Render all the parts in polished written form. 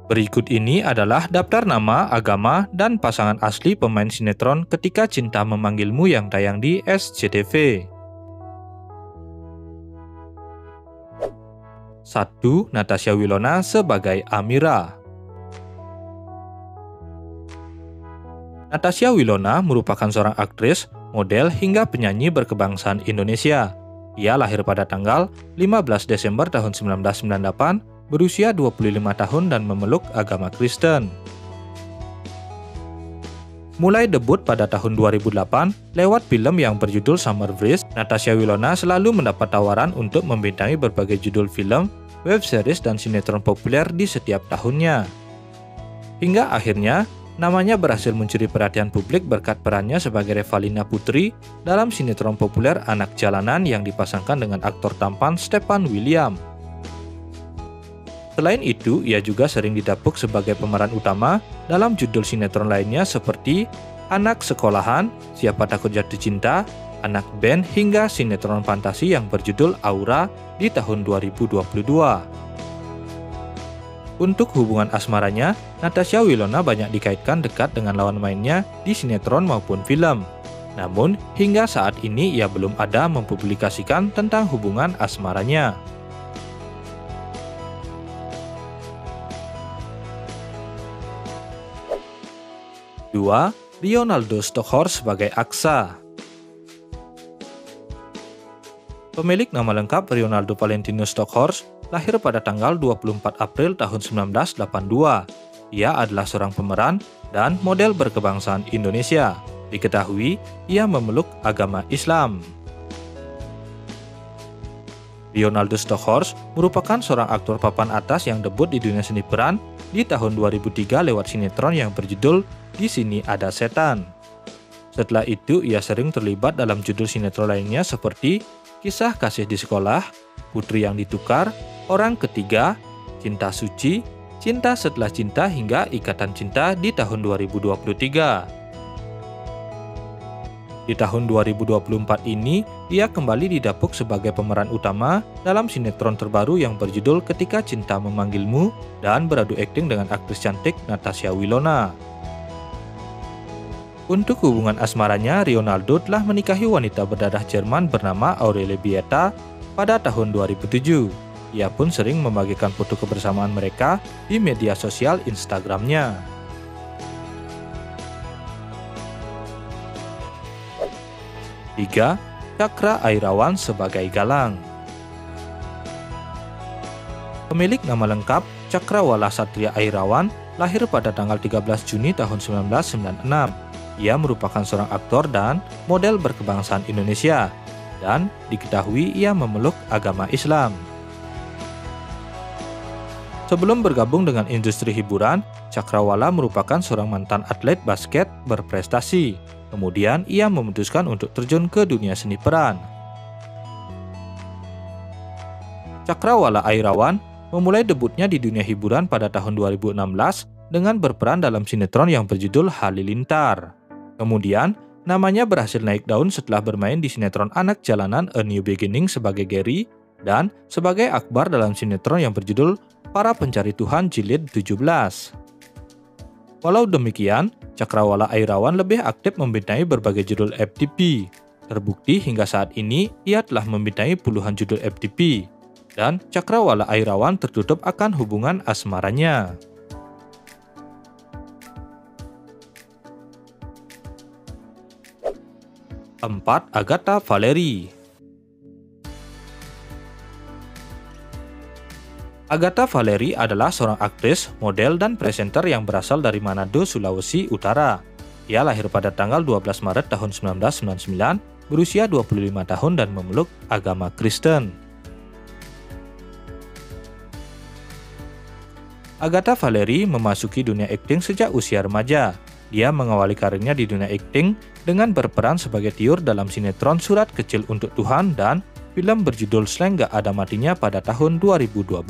Berikut ini adalah daftar nama, agama, dan pasangan asli pemain sinetron Ketika Cinta Memanggilmu yang tayang di SCTV. 1. Natasha Wilona sebagai Amira. Natasha Wilona merupakan seorang aktris, model, hingga penyanyi berkebangsaan Indonesia. Ia lahir pada tanggal 15 Desember tahun 1998, berusia 25 tahun dan memeluk agama Kristen. Mulai debut pada tahun 2008, lewat film yang berjudul Summer Breeze, Natasha Wilona selalu mendapat tawaran untuk membintangi berbagai judul film, web series, dan sinetron populer di setiap tahunnya. Hingga akhirnya, namanya berhasil mencuri perhatian publik berkat perannya sebagai Revalina Putri dalam sinetron populer Anak Jalanan yang dipasangkan dengan aktor tampan Stefan William. Selain itu, ia juga sering didapuk sebagai pemeran utama dalam judul sinetron lainnya seperti Anak Sekolahan, Siapa Takut Jatuh Cinta, Anak Band, hingga sinetron fantasi yang berjudul Aura di tahun 2022. Untuk hubungan asmaranya, Natasha Wilona banyak dikaitkan dekat dengan lawan mainnya di sinetron maupun film. Namun, hingga saat ini ia belum ada mempublikasikan tentang hubungan asmaranya. 2. Ronaldo Stockhorst sebagai Aksa. Pemilik nama lengkap Ronaldo Valentino Stockhorst lahir pada tanggal 24 April tahun 1982. Ia adalah seorang pemeran dan model berkebangsaan Indonesia. Diketahui, ia memeluk agama Islam. Ronaldo Stockhorst merupakan seorang aktor papan atas yang debut di dunia seni peran di tahun 2003 lewat sinetron yang berjudul Di Sini Ada Setan. Setelah itu, ia sering terlibat dalam judul sinetron lainnya seperti Kisah Kasih di Sekolah, Putri yang Ditukar, Orang Ketiga, Cinta Suci, Cinta Setelah Cinta, hingga Ikatan Cinta di tahun 2023. Di tahun 2024 ini, ia kembali didapuk sebagai pemeran utama dalam sinetron terbaru yang berjudul Ketika Cinta Memanggilmu dan beradu akting dengan aktris cantik Natasha Wilona. Untuk hubungan asmaranya, Ronaldo telah menikahi wanita berdarah Jerman bernama Aurelie Bieta pada tahun 2007. Ia pun sering membagikan foto kebersamaan mereka di media sosial Instagramnya. 3. Cakra Airawan sebagai Galang. Pemilik nama lengkap Cakrawala Satria Airawan lahir pada tanggal 13 Juni tahun 1996. Ia merupakan seorang aktor dan model berkebangsaan Indonesia, dan diketahui ia memeluk agama Islam. Sebelum bergabung dengan industri hiburan, Cakrawala merupakan seorang mantan atlet basket berprestasi. Kemudian ia memutuskan untuk terjun ke dunia seni peran. Cakrawala Airawan memulai debutnya di dunia hiburan pada tahun 2016 dengan berperan dalam sinetron yang berjudul Halilintar. Kemudian, namanya berhasil naik daun setelah bermain di sinetron Anak Jalanan A New Beginning sebagai Gary dan sebagai Akbar dalam sinetron yang berjudul Para Pencari Tuhan Jilid 17. Walau demikian, Cakrawala Airawan lebih aktif membintangi berbagai judul FTV. Terbukti hingga saat ini ia telah membintangi puluhan judul FTV, dan Cakrawala Airawan tertutup akan hubungan asmaranya. 4. Agatha Valerie. Agatha Valerie adalah seorang aktris, model, dan presenter yang berasal dari Manado, Sulawesi Utara. Ia lahir pada tanggal 12 Maret tahun 1999, berusia 25 tahun dan memeluk agama Kristen. Agatha Valerie memasuki dunia akting sejak usia remaja. Dia mengawali karirnya di dunia akting dengan berperan sebagai Tiur dalam sinetron Surat Kecil Untuk Tuhan dan film berjudul Slang Gak Ada Matinya pada tahun 2012.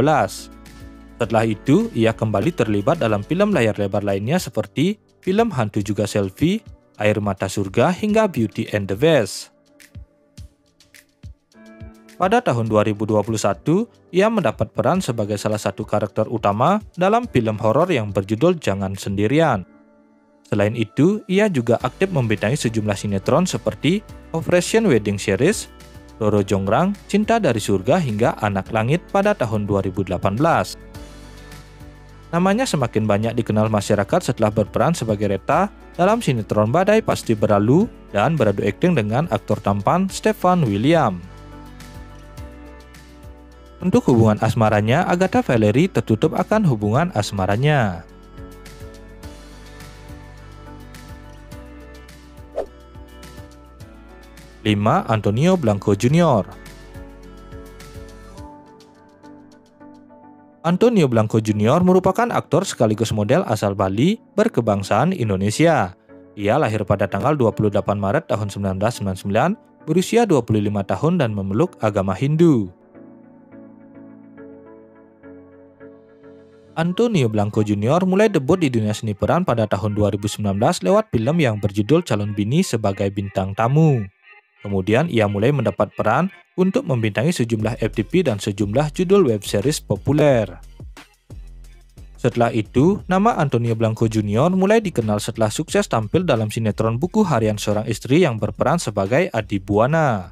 Setelah itu, ia kembali terlibat dalam film layar lebar lainnya seperti film Hantu Juga Selfie, Air Mata Surga, hingga Beauty and the Beast. Pada tahun 2021, ia mendapat peran sebagai salah satu karakter utama dalam film horor yang berjudul Jangan Sendirian. Selain itu, ia juga aktif membintangi sejumlah sinetron seperti Operation Wedding Series, Roro Jonggrang, Cinta dari Surga hingga Anak Langit pada tahun 2018. Namanya semakin banyak dikenal masyarakat setelah berperan sebagai Reta dalam sinetron Badai Pasti Berlalu dan beradu akting dengan aktor tampan Stefan William. Untuk hubungan asmaranya, Agatha Valerie tertutup akan hubungan asmaranya. Lima, Antonio Blanco Jr. Antonio Blanco Jr. merupakan aktor sekaligus model asal Bali berkebangsaan Indonesia. Ia lahir pada tanggal 28 Maret tahun 1999, berusia 25 tahun dan memeluk agama Hindu. Antonio Blanco Jr. mulai debut di dunia seni peran pada tahun 2019 lewat film yang berjudul Calon Bini sebagai bintang tamu. Kemudian ia mulai mendapat peran untuk membintangi sejumlah FTV dan sejumlah judul web series populer. Setelah itu, nama Antonio Blanco Jr. mulai dikenal setelah sukses tampil dalam sinetron Buku Harian Seorang Istri yang berperan sebagai Adi Buana.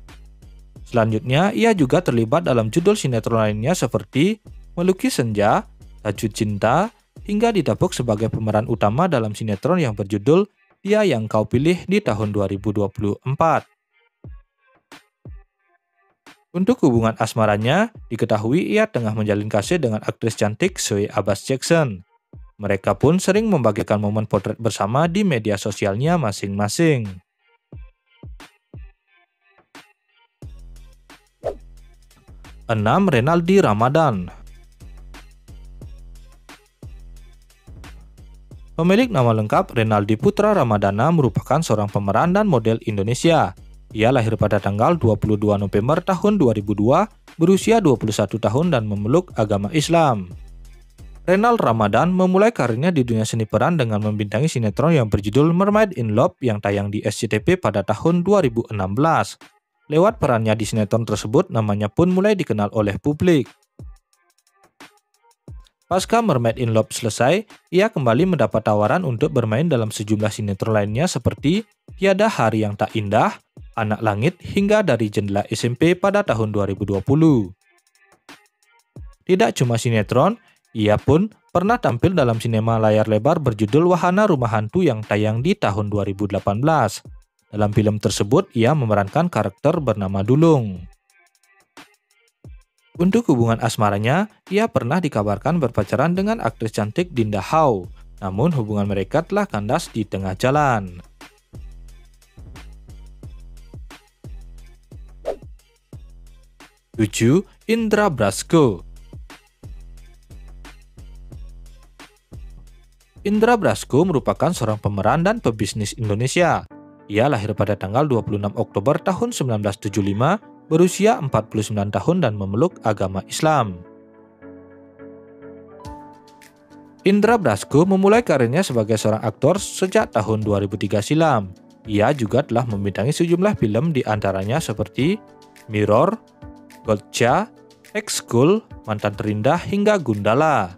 Selanjutnya, ia juga terlibat dalam judul sinetron lainnya seperti Melukis Senja, Tajuk Cinta, hingga didapuk sebagai pemeran utama dalam sinetron yang berjudul Dia Yang Kau Pilih di tahun 2024. Untuk hubungan asmaranya, diketahui ia tengah menjalin kasih dengan aktris cantik Zoe Abbas Jackson. Mereka pun sering membagikan momen potret bersama di media sosialnya masing-masing. 6. Renaldi Ramadan. Pemilik nama lengkap Renaldi Putra Ramadana merupakan seorang pemeran dan model Indonesia. Ia lahir pada tanggal 22 November tahun 2002, berusia 21 tahun dan memeluk agama Islam. Renal Ramadan memulai karirnya di dunia seni peran dengan membintangi sinetron yang berjudul Mermaid in Love yang tayang di SCTV pada tahun 2016. Lewat perannya di sinetron tersebut, namanya pun mulai dikenal oleh publik. Pasca Mermaid in Love selesai, ia kembali mendapat tawaran untuk bermain dalam sejumlah sinetron lainnya seperti Tiada Hari Yang Tak Indah, Anak Langit, hingga Dari Jendela SMP pada tahun 2020. Tidak cuma sinetron, ia pun pernah tampil dalam sinema layar lebar berjudul Wahana Rumah Hantu yang tayang di tahun 2018. Dalam film tersebut, ia memerankan karakter bernama Dulung. Untuk hubungan asmaranya, ia pernah dikabarkan berpacaran dengan aktris cantik Dinda Hau, namun hubungan mereka telah kandas di tengah jalan. Tujuh, Indra Brasko. Indra Brasko merupakan seorang pemeran dan pebisnis Indonesia. Ia lahir pada tanggal 26 Oktober tahun 1975, berusia 49 tahun dan memeluk agama Islam. Indra Brasko memulai karirnya sebagai seorang aktor sejak tahun 2003 silam. Ia juga telah membintangi sejumlah film di antaranya seperti Mirror, Gotcha, Ex-School, Mantan Terindah, hingga Gundala.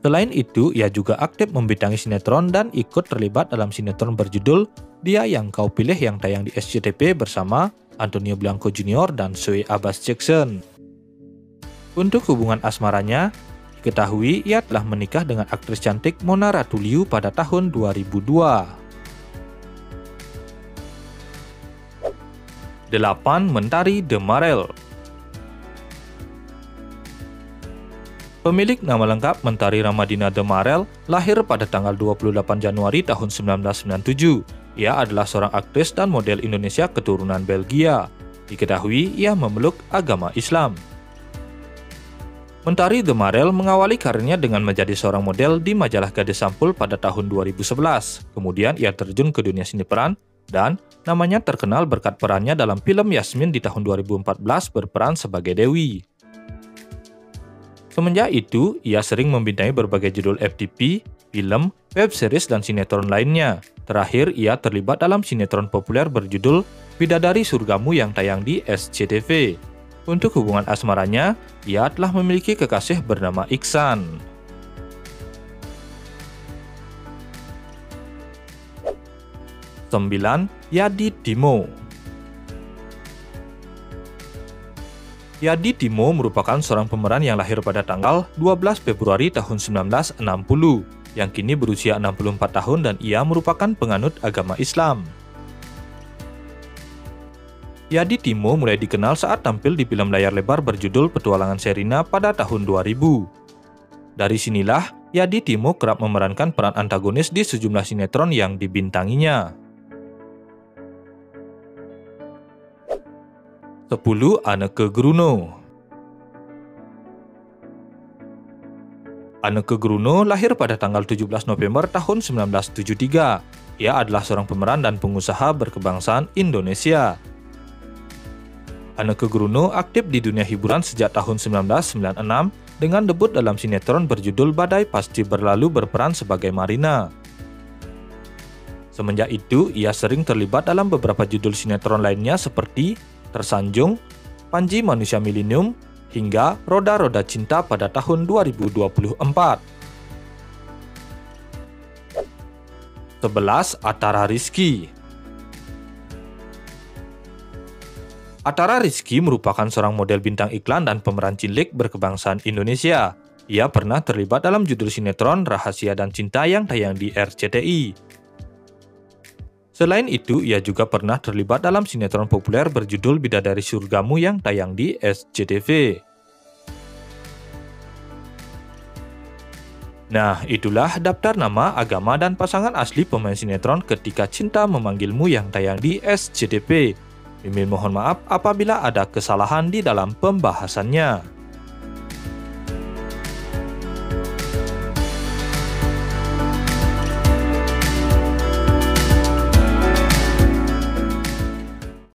Selain itu, ia juga aktif membintangi sinetron dan ikut terlibat dalam sinetron berjudul Dia Yang Kau Pilih yang tayang di SCTV bersama Antonio Blanco Jr. dan Zoe Abbas Jackson. Untuk hubungan asmaranya, diketahui ia telah menikah dengan aktris cantik Mona Ratuliu pada tahun 2002. 8. Mentari Demarel. Pemilik nama lengkap Mentari Ramadina Demarel lahir pada tanggal 28 Januari tahun 1997. Ia adalah seorang aktris dan model Indonesia keturunan Belgia. Diketahui ia memeluk agama Islam. Mentari Demarel mengawali karirnya dengan menjadi seorang model di majalah Gadis Sampul pada tahun 2011. Kemudian ia terjun ke dunia seni peran dan namanya terkenal berkat perannya dalam film Yasmin di tahun 2014 berperan sebagai Dewi. Semenjak itu, ia sering membintangi berbagai judul FTV, film, web series, dan sinetron lainnya. Terakhir, ia terlibat dalam sinetron populer berjudul Bidadari Surgamu yang tayang di SCTV. Untuk hubungan asmaranya, ia telah memiliki kekasih bernama Iksan. 9. Yadi Dimo. Yadi Dimo merupakan seorang pemeran yang lahir pada tanggal 12 Februari tahun 1960, yang kini berusia 64 tahun dan ia merupakan penganut agama Islam. Yadi Dimo mulai dikenal saat tampil di film layar lebar berjudul Petualangan Sherina pada tahun 2000. Dari sinilah, Yadi Dimo kerap memerankan peran antagonis di sejumlah sinetron yang dibintanginya. 10. Anneke Groene. Anneke Groene lahir pada tanggal 17 November tahun 1973. Ia adalah seorang pemeran dan pengusaha berkebangsaan Indonesia. Anneke Groene aktif di dunia hiburan sejak tahun 1996 dengan debut dalam sinetron berjudul Badai Pasti Berlalu berperan sebagai Marina. Semenjak itu, ia sering terlibat dalam beberapa judul sinetron lainnya seperti Tersanjung, Panji Manusia Milenium, hingga Roda-Roda Cinta pada tahun 2024. 11. Atara Rizky. Atara Rizky merupakan seorang model bintang iklan dan pemeran cilik berkebangsaan Indonesia. Ia pernah terlibat dalam judul sinetron Rahasia dan Cinta yang tayang di RCTI. Selain itu, ia juga pernah terlibat dalam sinetron populer berjudul Bidadari Surgamu yang tayang di SCTV. Nah, itulah daftar nama, agama, dan pasangan asli pemain sinetron Ketika Cinta Memanggilmu yang tayang di SCTV. Mimin mohon maaf apabila ada kesalahan di dalam pembahasannya.